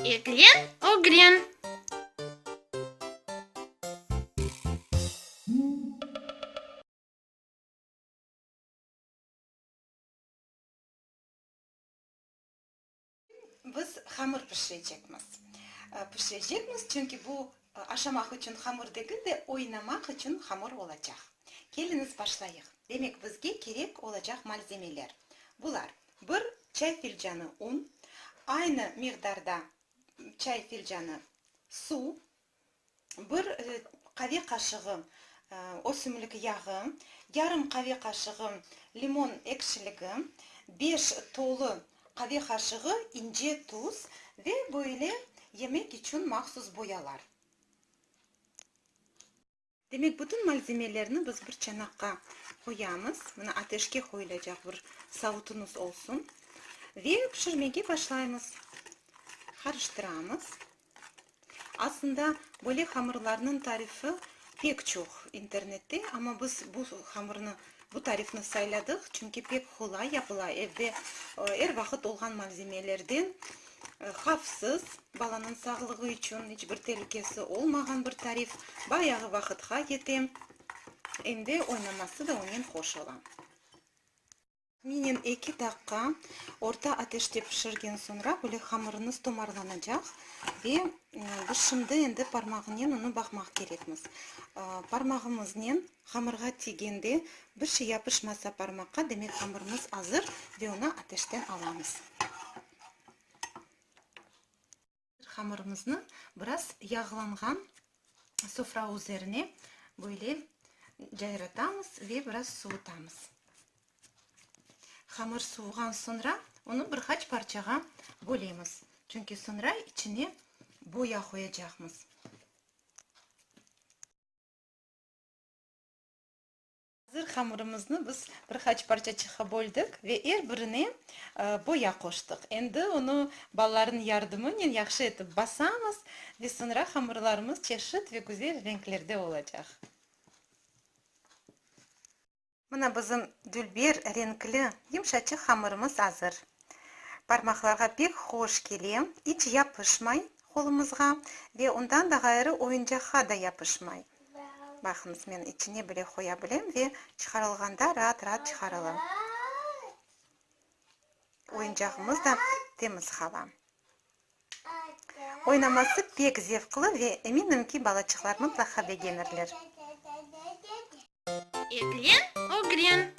Eglin Ogrin. Biz hamur pişirecekmiz. Pişirecekmiz çünkü bu aşamak için hamur değil de oynamak için hamur olacak. Geliniz başlayık. Demek bizge gerek olacak malzemeler. Bular bir çay filcanı un, aynı miktarda çay filcanı su, bir kahve kaşığı ösümlük yağı, yarım kahve kaşığı limon ekşiliği, 5 dolu kahve kaşığı ince tuz ve böyle yemek için mahsus boyalar. Demek bütün malzemelerini biz bir çanakka koyamız. Buna ateşke koyulacak bir savutunuz olsun. Ve pişirmeye başlayımız. Karıştıramız. Aslında böyle hamurlarının tarifi pek çok internette ama biz bu hamurunu bu tarifini sayladık çünkü pek kolay yapılay evde her vakit olan malzemelerden hafsız, balanın sağlığı için hiçbir tehlikesi olmayan bir tarif. Bayağı vakitga yetem. Endi oynaması da onun hoş olan. Minin 2 dakika orta ateşte pişirgen sonra böyle hamurunuz tomarlanacak ve biz şimdi endi parmağıyla onu bakmak gerekmiz. Parmağımızla hamurga tegende bir şey yapışmasa parmakka demek hamurumuz hazır ve onu ateşten alamız. Hamurumuzni biraz yağlangan sofra üzerine böyle cayratamiz ve biraz soğutamiz. Hamur soğugan sonra onu birkaç parçaga bölemiz. Çünkü sonra içine boya koyacağımız. Hazır hamurumuzni biz birkaç parçacığa böldük ve her birine boya koştuk. Endi onu balların yardımıyla yaxşı etip basamız ve sonra hamurlarımız çeşit ve güzel renklerde olacak. Buna bizim dülber renkli yumuşacık hamurumuz hazır. Parmaklarga pek hoş geliyor. Hiç yapışmay kolumuzga ve ondan da gayrı oyuncakka da yapışmay. Bakınız men içine bile koyabilem ve çıkarılganda rahat çıkaralım. Oyuncağımız da temiz hava. Oynaması pek zevkli ve eminim ki balacıklar mutlaka beğenirler. Eglin Ogrin.